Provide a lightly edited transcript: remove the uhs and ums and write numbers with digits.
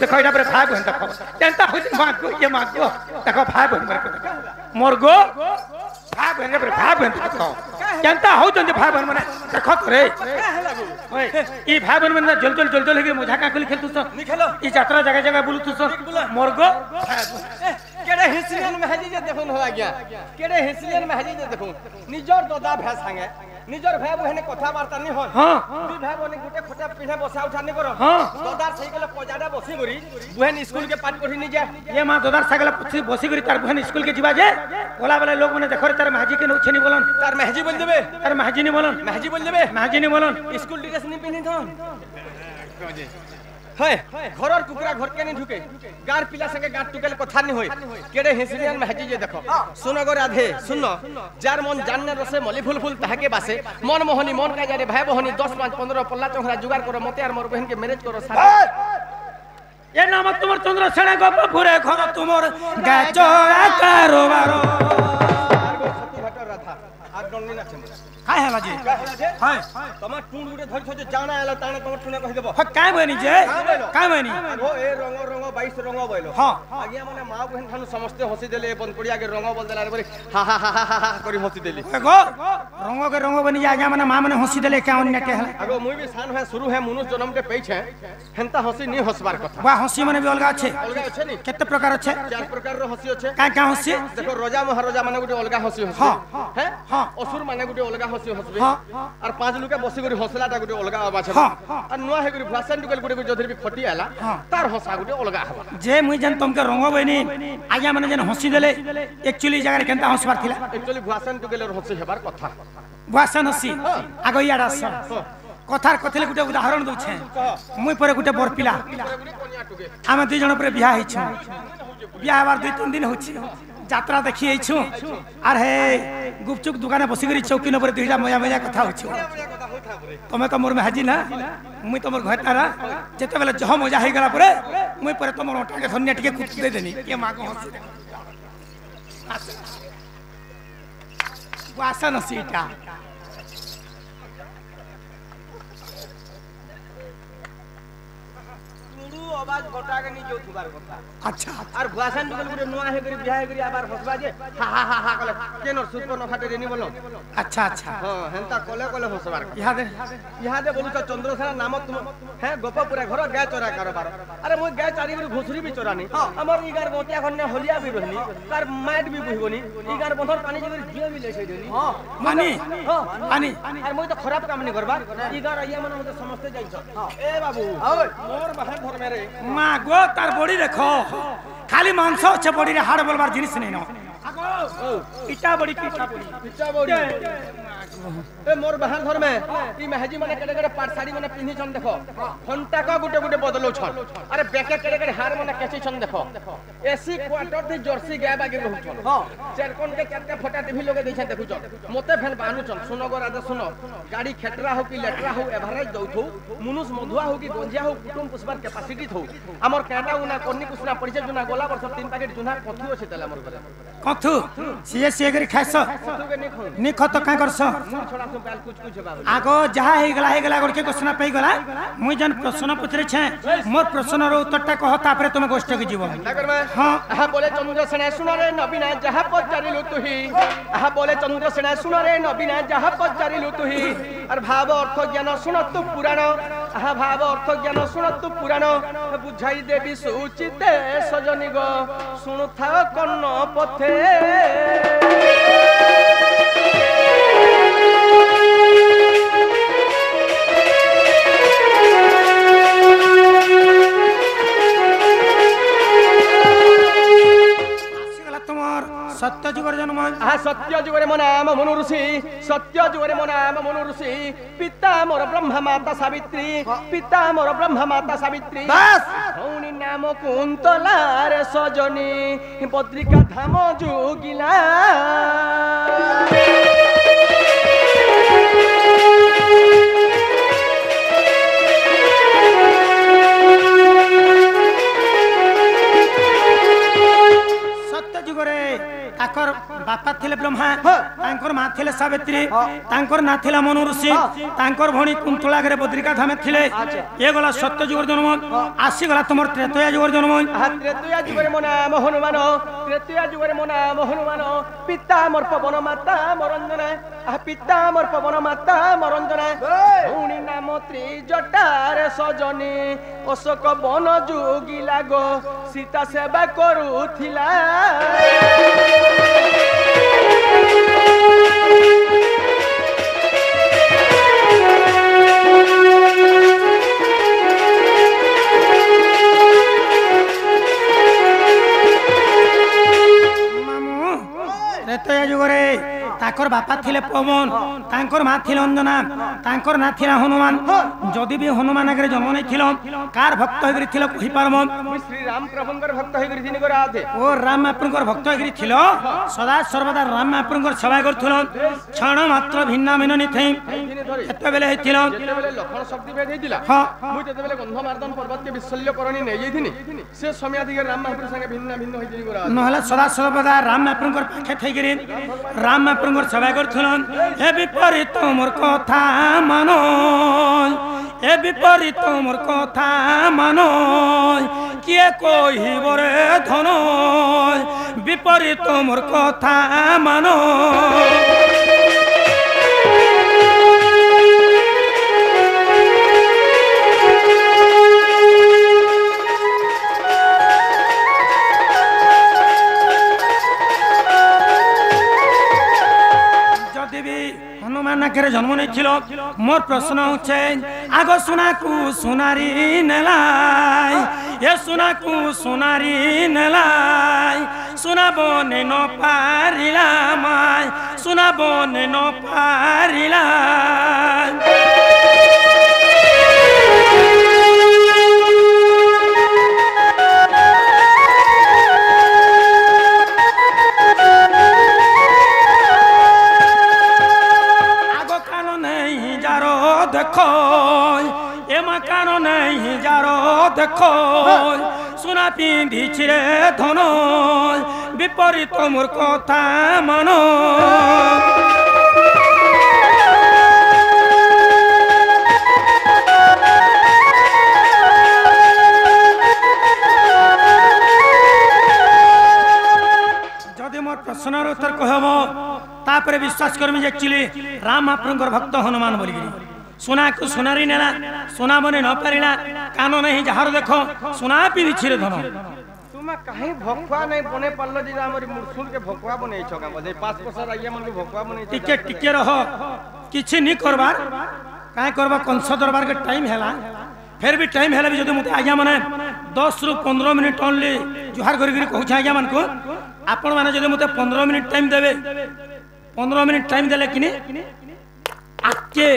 देखो इटा पर भाई बहन देखो केनता होती मागो ये मागो देखो भाई बहन मोर गो भाई बहन रे भाई बहन देखो केनता हो जंदे भाई बहन माने देखो रे ओए ई भाई बहन माने जल जल जल जल के मजा का खेल खेलतु स खेलो ई यात्रा जगह जगह बुलतु स मोर गो केड़े हिस्लियन में हजी जे देखुन हो गया केड़े हिस्लियन में हजी जे देखुन निजर ददा भै संगे निजर भाई बहन कथा वार्ता नहीं होय हां दुई भाई बहन गुटे खोटा पिठे बसा उठा नहीं करो हां ददार साइकिल पजाडा बसी गरी बहन स्कूल के पाठ पढ़ी नहीं जाए ये मां ददार साइकिल बसी गरी तार बहन स्कूल के जीवा जे बोला वाला लोग माने देखो तार महाजी के नउछनी बोलन तार महजी बोल देबे तार महाजी नहीं बोलन महजी बोल देबे महाजी नहीं बोलन स्कूल ड्रेस नहीं पिनी थन है घरर कुकरा घर के नहीं ढुके गार पिला संगे गाट टुकेल कथा नहीं होय केड़े हिस्लियन में हजी जे देखो सुनो गो राधे सुनो जार मन जानने रसे मली फूल फूल ताहा के बासे मन मोहनी मन का जारे भाई बहनी 10 5 15 पल्ला चोहरा जुगाड़ करो मते यार मोर बहन के मैरिज करो साथ ये नाम तुमर चंद्र सेना गप फुरे घर तुमर गाचोरा कारोबार सती घटर रथा आज डोनी ना छे काय है बाजी हाय तमा टूंड गुटे धरि छ जाना आला ताने तमा टूने कहि देबो काय बनी जे काय बनी हो ए रंग रंग 22 रंग बोलो हां आगिया माने मां बहन खानु समस्त हसी देले बनपड़िया के रंग बोल देला रे हा हा हा हा करी हसी देली गो रंग के रंग बनी आगिया माने मां माने हसी देले क्या अन्य के है अगो मुई भी सान है शुरू है मनुष्य जन्म के पई छे हेंता हसी नहीं हसबार कथा बा हसी माने भी अलगा छे नी केते प्रकार छे चार प्रकार रो हसी छे का का हसी देखो राजा महाराजा माने गुटे अलगा हसी हसी हैं हां असुर माने गुटे अलगा हसी हसबे और पांच लुका बसी गरी हसलाटा गुटे अलगा आवा छे और नुआ हे गरी भाषण टुकल गुटे जधर भी खटी आला तार हसा गुटे अलगा हवा जे मुई जन तुमके रंग बनी आगिया माने जन हसी देले एक्चुअली जगह केनता हसबार थिला एक्चुअली भाषण टुकल हसी हेबार कथा भाषण हसी आगो याडा कथार कथले गुटे उदाहरण दउ छे मुई पर गुटे बर पिला आमे दुई जन पर बियाह हिछु बियाह बार 2-3 दिन होछि यात्रा देखि हिछु आर हे गुपचुप दुकाने बसी गरी चौकी न पर दुईटा मजा मजा कथा होछु तमे तो मोर में हाजी ना मुई तो मोर घरतारा जेते बेले जह मजा हे गला परे मुई पर तो मोर ओटा के धन्य टिके कुछ दे देनी के मागो हसी वासन सीटा आवाज गोटा के नी जो थुबार कथा अच्छा और भाषण दुगल गुरे नुआ हे गरी बियाह हे गरी आबार हसबा जे हा हा हा हा कले केनर सुपर न खाटे रेनी बोलो अच्छा अच्छा हां हेंता कले कले हसबार इहा दे बोलु त चंद्रसेना नाम तुम है गोपपुरा घर गाय चोरा कारोबार अरे मोय गाय चारी गरी घुसरी भी चोरानी हमर इगार गोटिया खन्ने होलिया भी रहनी तार माइट भी बुहिबनी इगार बंधर पानी जे गरी जियो भी लेछै देनी हां पानी पानी अरे मोय तो खराब काम नहीं करबा इगार आइया माने मते समझते जाई छ ए बाबू मोर बहन घर में रे मां गो तार बॉडी देखो खाली मांस अच्छे बॉडी रे हाड़ बोलबार जिनिस नहीं न इटा बड़ी इटा बड़ी ए मोर बहन घर में ई महजी माने केडे केडे पाट साड़ी माने पिन्ही छन देखो घंटा का गुटे गुटे बदलो छन अरे बेके केडे केडे हार माने केची छन देखो एसी क्वार्टर थी जर्सी गाय बागी रहु छन हां चेरकोन के केते फटा टीवी लगे दै छन देखु छन मते फेन बानु छन सुनो गो राजा सुनो गाड़ी खेटरा हो कि लेटरा हो एवरेज दउथौ मुनुस मधुआ हो कि गंजिया हो कुटुम पुष्पार कैपेसिटी थौ हमर केडा उना कोनी कुसना पड़िसे जुना गोला वर्ष 3 पैकेट जुना कथु अछि तले हमर घरे कथु सीए गरी खाइस नि खत का करस छोड़ा सो बाल कुछ बाबू आगो जहा हे गला गोर के क्वेश्चन पे गला मुई जन प्रश्न पूछरे छे मोर प्रश्न रो उत्तरटा कह तापरे तुम गोष्ठ के जीव हां आहा बोले चंद्रसेना सुन रे नबीना जहा पचारिलु तुही आहा बोले चंद्रसेना सुन रे नबीना जहा पचारिलु तुही और भाव अर्थ ज्ञान सुन तू पुराण आहा भाव अर्थ ज्ञान सुन तू पुराण बुझाई देबी सुचिते सजनी गो सुनु था कन्न पथे सत्य जुगरे जन्म हाँ सत्य जुगरे मो नाम मनु ऋषि सत्य जुगरे मो नाम मनु ऋषि पिता मोर ब्रह्मा माता सावित्री पिता मोर ब्रह्मा माता सावित्री बस भौनी नाम कुंतला रे सजनी बद्रिका धाम जोगिला आकर बापा थिले ब्रह्मा तांकर मा थिले सावित्री तांकर ना थिला मनु ऋषि तांकर भणी कुंतला गरे बद्रिका धामे थिले ये गला सत्य जुगर जन्म आसी गला तुमर त्रेतया जुगर जन्म त्रेतया जुगरे मो नाम हनुमान त्रेतया जुगरे मो नाम हनुमान पिता मोर पवन माता मरंजना पिता मोर पवन माता मरंजना भौणी नाम त्रिजटार सजनी अशोक वन जुगी लागो सीता सेवा करूथिला त्रेतया जुगरे ताकर बापा थिले पवन तांकर मा थिले अंजना तांकर ना थिला हनुमान जदि भी हनुमान आगे जन्म नहीं थिलो कार भक्त होगिरि थिलो कहि पारमो श्री राम प्रभुंकर भक्त होगिरि थिनि को राधे ओ राम महाप्रभुंकर भक्त होगिरि थिलो सदा सर्वदा राम महाप्रभुंकर सेवा करथुलो क्षण मात्र भिन्न भिन्न नि थई एते बेले हेथिलो जेते बेले लखन शक्ति भेद हेतिला मु जेते बेले गंधमार्दन पर्वत के विशल्य करणी नै जैथिनि से समय अधिक राम महाप्रभु संगे भिन्न भिन्न होइथिनि को राधे नहला सदा सर्वदा राम महाप्रभुंकर पाखे थैगिरि राम महाप्रभुंकर सेवा करथुलन ए विपरीत मोर कथा मानो ए विपरीत मोर कथा मानो किए कहिब रे धन विपरीत मोर कथा मानो हनुमान आगे जन्म नहीं थिलो मोर प्रश्न होचे आगो सुना को सुनारी नेलाई ये सुना को सुनारी नेलाई सुना बने न पारिला माय सुना बने न पारिला देखो ए मकान नहीं जारो देखो सुना पिंधि छिरे धन विपरीत मोर कथा मानो जदि मोर प्रश्नर उत्तर कहब तापरे विश्वास करमी जे एक्चुअली राम महाप्रभुंकर भक्त हनुमान बोली सुना को सुनारी नेला सुना बने न पारिला कान नहीं जहार देखो सुना पिरि छिरे धन तुम काहे भक्वा नहीं बने पल्लो जी हमरी मुरसुल के भक्वा बने छका बदे 5 वर्ष आइया मन भक्वा बने टिके टिके रहो किछि नि करबार काहे करबा कंस दरबार के टाइम हैला फिर भी टाइम हैला भी जदि मते आज्ञा माने 10 रु 15 मिनिट ओनली जुहार करी कहू आज्ञा मन को आपण माने जदि मते 15 मिनिट टाइम देबे 15 मिनिट टाइम देले किनी आके